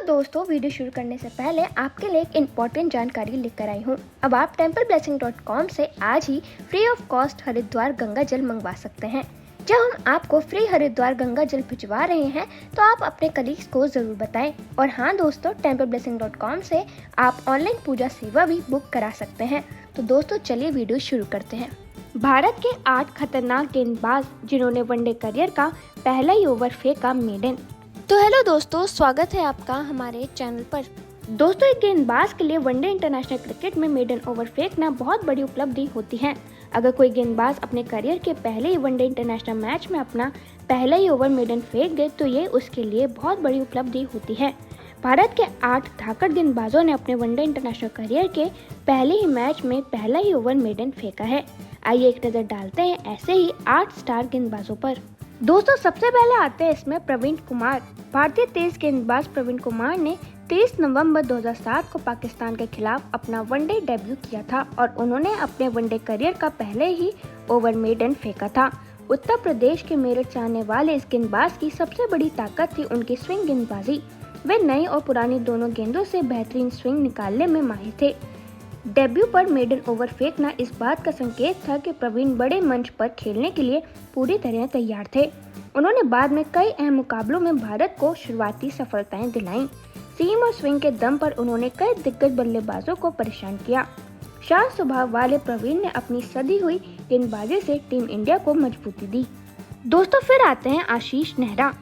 दोस्तों, वीडियो शुरू करने से पहले आपके लिए एक इम्पॉर्टेंट जानकारी लेकर आई हूँ। अब आप templeblessing.com से आज ही free of cost Haridwar Ganga जल मंगवा सकते हैं। जब हम आपको फ्री हरिद्वार गंगा जल भिजवा रहे हैं तो आप अपने कलीग्स को जरूर बताएं। और हाँ दोस्तों, templeblessing.com से आप ऑनलाइन पूजा सेवा भी बुक करा सकते हैं। तो दोस्तों चलिए वीडियो शुरू करते हैं। भारत के 8 खतरनाक गेंदबाज जिन्होंने वनडे करियर का पहला ही ओवर फेंका मेडन। तो हेलो दोस्तों, स्वागत है आपका हमारे चैनल पर। दोस्तों, एक गेंदबाज के लिए वनडे इंटरनेशनल क्रिकेट में मेडन ओवर फेंकना बहुत बड़ी उपलब्धि होती है। अगर कोई गेंदबाज अपने करियर के पहले ही वनडे इंटरनेशनल मैच में अपना पहला ही ओवर मेडन फेंक दे तो ये उसके लिए बहुत बड़ी उपलब्धि होती है। भारत के 8 धाकड़ गेंदबाजों ने अपने वनडे इंटरनेशनल करियर के पहले ही मैच में पहला ही ओवर मेडन फेंका है। आइए एक नज़र डालते हैं ऐसे ही 8 स्टार गेंदबाजों पर। दोस्तों, सबसे पहले आते हैं इसमें प्रवीण कुमार। भारतीय तेज गेंदबाज प्रवीण कुमार ने 23 नवंबर 2007 को पाकिस्तान के खिलाफ अपना वनडे डेब्यू किया था और उन्होंने अपने वनडे करियर का पहले ही ओवर मेडन फेंका था। उत्तर प्रदेश के मेरठ से आने वाले इस गेंदबाज की सबसे बड़ी ताकत थी उनकी स्विंग गेंदबाजी। वे नई और पुरानी दोनों गेंदों से बेहतरीन स्विंग निकालने में माहिर थे। डेब्यू पर मेडन ओवर फेंकना इस बात का संकेत था कि प्रवीण बड़े मंच पर खेलने के लिए पूरी तरह तैयार थे। उन्होंने बाद में कई अहम मुकाबलों में भारत को शुरुआती सफलताएं दिलाईं। सीम और स्विंग के दम पर उन्होंने कई दिग्गज बल्लेबाजों को परेशान किया। शांत स्वभाव वाले प्रवीण ने अपनी सदी हुई गेंदबाजी से टीम इंडिया को मजबूती दी। दोस्तों, फिर आते हैं आशीष नेहरा।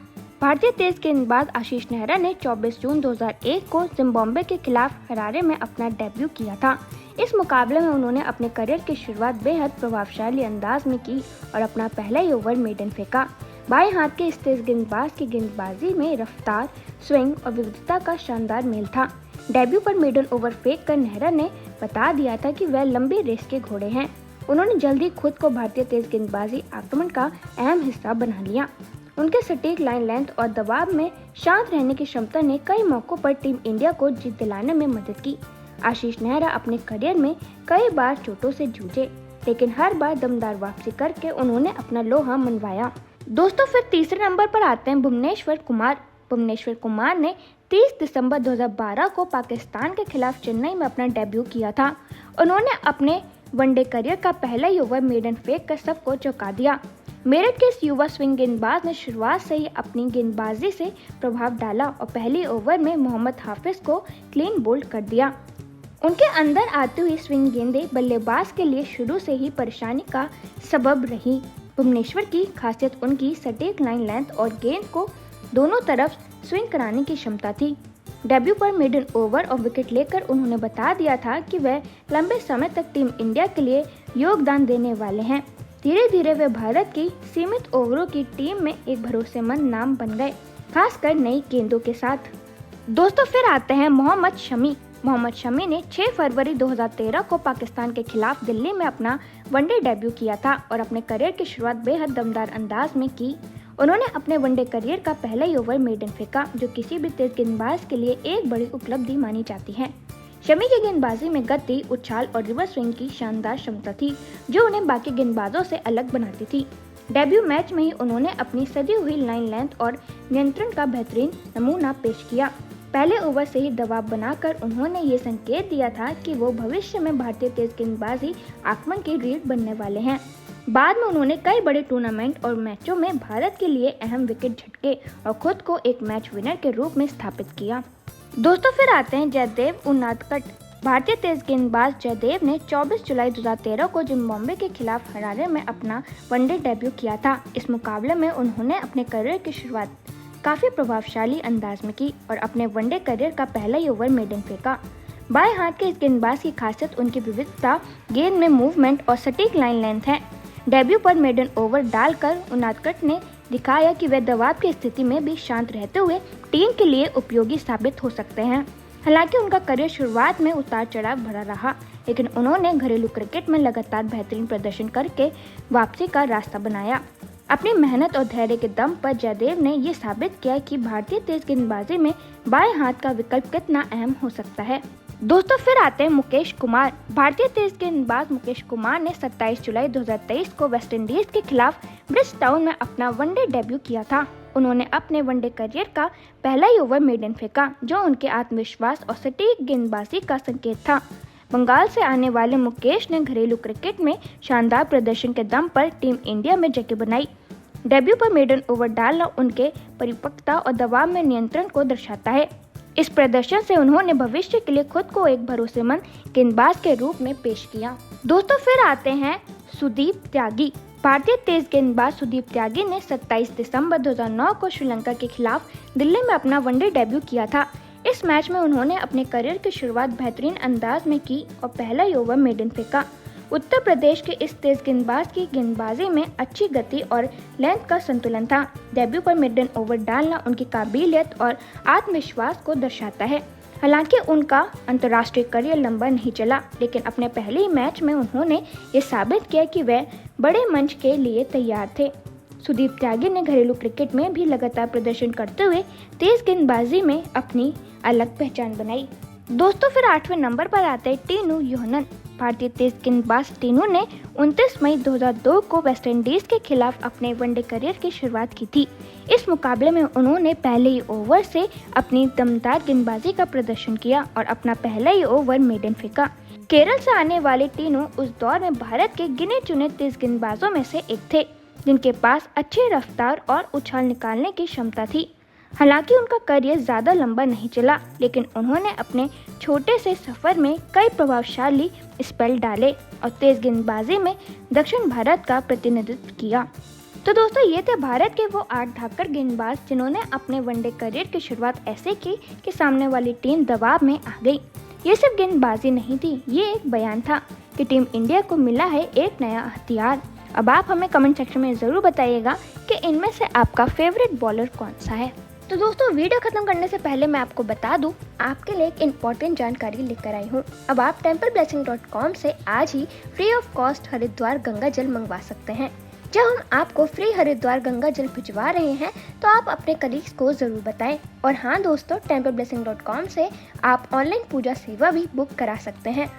भारतीय तेज गेंदबाज आशीष नेहरा ने 24 जून 2001 को जिम्बाब्वे के खिलाफ हरारे में अपना डेब्यू किया था। इस मुकाबले में उन्होंने अपने करियर की शुरुआत बेहद प्रभावशाली अंदाज में की और अपना पहला ही ओवर मेडन फेंका। बाएं हाथ के इस तेज गेंदबाज की गेंदबाजी में रफ्तार, स्विंग और विविधता का शानदार मेल था। डेब्यू पर मेडन ओवर फेंक कर नेहरा ने बता दिया था कि वह लंबी रेस के घोड़े हैं। उन्होंने जल्दी खुद को भारतीय तेज गेंदबाजी आक्रमण का अहम हिस्सा बना लिया। उनके सटीक लाइन लेंथ और दबाव में शांत रहने की क्षमता ने कई मौकों पर टीम इंडिया को जीत दिलाने में मदद की। आशीष नेहरा अपने करियर में कई बार चोटों से जूझे, लेकिन हर बार दमदार वापसी करके उन्होंने अपना लोहा मनवाया। दोस्तों, फिर तीसरे नंबर पर आते हैं भुवनेश्वर कुमार। भुवनेश्वर कुमार ने 30 दिसंबर 2012 को पाकिस्तान के खिलाफ चेन्नई में अपना डेब्यू किया था। उन्होंने अपने वनडे करियर का पहला ही ओवर मेडन फेंक कर सबको चौंका दिया। मेरठ के इस युवा स्विंग गेंदबाज ने शुरुआत से ही अपनी गेंदबाजी से प्रभाव डाला और पहले ओवर में मोहम्मद हाफिज को क्लीन बोल्ड कर दिया। उनके अंदर आती हुई स्विंग गेंदें बल्लेबाज के लिए शुरू से ही परेशानी का सबब रही। भुवनेश्वर की खासियत उनकी सटीक लाइन लेंथ और गेंद को दोनों तरफ स्विंग कराने की क्षमता थी। डेब्यू पर मेडन ओवर और विकेट लेकर उन्होंने बता दिया था कि वह लंबे समय तक टीम इंडिया के लिए योगदान देने वाले हैं। धीरे धीरे वे भारत की सीमित ओवरों की टीम में एक भरोसेमंद नाम बन गए, खासकर नई गेंदों के साथ। दोस्तों, फिर आते हैं मोहम्मद शमी। मोहम्मद शमी ने 6 फरवरी 2013 को पाकिस्तान के खिलाफ दिल्ली में अपना वनडे डेब्यू किया था और अपने करियर की शुरुआत बेहद दमदार अंदाज में की। उन्होंने अपने वनडे करियर का पहला ही ओवर मेडन फेंका, जो किसी भी तेज गेंदबाज के लिए एक बड़ी उपलब्धि मानी जाती है। शमी की गेंदबाजी में गति, उछाल और रिवर्स स्विंग की शानदार क्षमता थी, जो उन्हें बाकी गेंदबाजों से अलग बनाती थी। डेब्यू मैच में ही उन्होंने अपनी सदी हुई लाइन लेंथ और नियंत्रण का बेहतरीन नमूना पेश किया। पहले ओवर से ही दबाव बनाकर उन्होंने ये संकेत दिया था कि वो भविष्य में भारतीय तेज गेंदबाजी आक्रमण की रीढ़ बनने वाले हैं। बाद में उन्होंने कई बड़े टूर्नामेंट और मैचों में भारत के लिए अहम विकेट झटके और खुद को एक मैच विनर के रूप में स्थापित किया। दोस्तों, फिर आते हैं जयदेव उनादकट। भारतीय तेज गेंदबाज जयदेव ने 24 जुलाई 2013 को जिम्बाब्वे के खिलाफ हरारे में अपना वनडे डेब्यू किया था। इस मुकाबले में उन्होंने अपने करियर की शुरुआत काफी प्रभावशाली अंदाज में की और अपने वनडे करियर का पहला ही ओवर मेडन फेंका। बाएं हाथ के इस गेंदबाज की खासियत उनकी विविधता, गेंद में मूवमेंट और सटीक लाइन लेंथ है। डेब्यू पर मेडन ओवर डालकर उनादकट ने दिखाया कि वे दबाव की स्थिति में भी शांत रहते हुए टीम के लिए उपयोगी साबित हो सकते हैं। हालांकि उनका करियर शुरुआत में उतार चढ़ाव भरा रहा, लेकिन उन्होंने घरेलू क्रिकेट में लगातार बेहतरीन प्रदर्शन करके वापसी का रास्ता बनाया। अपनी मेहनत और धैर्य के दम पर जयदेव ने ये साबित किया कि भारतीय तेज गेंदबाजी में बाएं हाथ का विकल्प कितना अहम हो सकता है। दोस्तों, फिर आते हैं मुकेश कुमार। भारतीय तेज गेंदबाज मुकेश कुमार ने 27 जुलाई 2023 को वेस्टइंडीज के खिलाफ ब्रिजटाउन में अपना वनडे डेब्यू किया था। उन्होंने अपने वनडे करियर का पहला ही ओवर मेडन फेंका, जो उनके आत्मविश्वास और सटीक गेंदबाजी का संकेत था। बंगाल से आने वाले मुकेश ने घरेलू क्रिकेट में शानदार प्रदर्शन के दम पर टीम इंडिया में जगह बनाई। डेब्यू पर मेडन ओवर डालना उनके परिपक्वता और दबाव में नियंत्रण को दर्शाता है। इस प्रदर्शन से उन्होंने भविष्य के लिए खुद को एक भरोसेमंद गेंदबाज के रूप में पेश किया। दोस्तों, फिर आते हैं सुदीप त्यागी। भारतीय तेज गेंदबाज सुदीप त्यागी ने 27 दिसंबर 2009 को श्रीलंका के खिलाफ दिल्ली में अपना वनडे डेब्यू किया था। इस मैच में उन्होंने अपने करियर की शुरुआत बेहतरीन अंदाज में की और पहला ही ओवर मेडन फेंका। उत्तर प्रदेश के इस तेज गेंदबाज की गेंदबाजी में अच्छी गति और लेंथ का संतुलन था। डेब्यू पर मेडन ओवर डालना उनकी काबिलियत और आत्मविश्वास को दर्शाता है। हालांकि उनका अंतर्राष्ट्रीय करियर लंबा नहीं चला, लेकिन अपने पहले ही मैच में उन्होंने ये साबित किया कि वे बड़े मंच के लिए तैयार थे। सुदीप त्यागी ने घरेलू क्रिकेट में भी लगातार प्रदर्शन करते हुए तेज गेंदबाजी में अपनी अलग पहचान बनाई। दोस्तों, फिर 8वें नंबर पर आते हैं टीनू योहनन। भारतीय तेज गेंदबाज टीनू ने 29 मई 2002 को वेस्टइंडीज के खिलाफ अपने वनडे करियर की शुरुआत की थी। इस मुकाबले में उन्होंने पहले ही ओवर से अपनी दमदार गेंदबाजी का प्रदर्शन किया और अपना पहला ही ओवर मेडन फेंका। केरल से आने वाले टीनू उस दौर में भारत के गिने चुने तेज गेंदबाजों में से एक थे, जिनके पास अच्छी रफ्तार और उछाल निकालने की क्षमता थी। हालांकि उनका करियर ज़्यादा लंबा नहीं चला, लेकिन उन्होंने अपने छोटे से सफर में कई प्रभावशाली स्पेल डाले और तेज गेंदबाजी में दक्षिण भारत का प्रतिनिधित्व किया। तो दोस्तों, ये थे भारत के वो 8 धाकड़ गेंदबाज जिन्होंने अपने वनडे करियर की शुरुआत ऐसे की कि सामने वाली टीम दबाव में आ गई। ये सिर्फ गेंदबाजी नहीं थी, ये एक बयान था कि टीम इंडिया को मिला है एक नया हथियार। अब आप हमें कमेंट सेक्शन में ज़रूर बताइएगा कि इनमें से आपका फेवरेट बॉलर कौन सा है। तो दोस्तों, वीडियो खत्म करने से पहले मैं आपको बता दूं, आपके लिए एक इम्पॉर्टेंट जानकारी लेकर आई हूं। अब आप templeblessing.com से आज ही free of cost Haridwar Ganga जल मंगवा सकते हैं। जब हम आपको फ्री हरिद्वार गंगा जल भिजवा रहे हैं तो आप अपने कलीग्स को ज़रूर बताएं। और हाँ दोस्तों, templeblessing.com से आप ऑनलाइन पूजा सेवा भी बुक करा सकते हैं।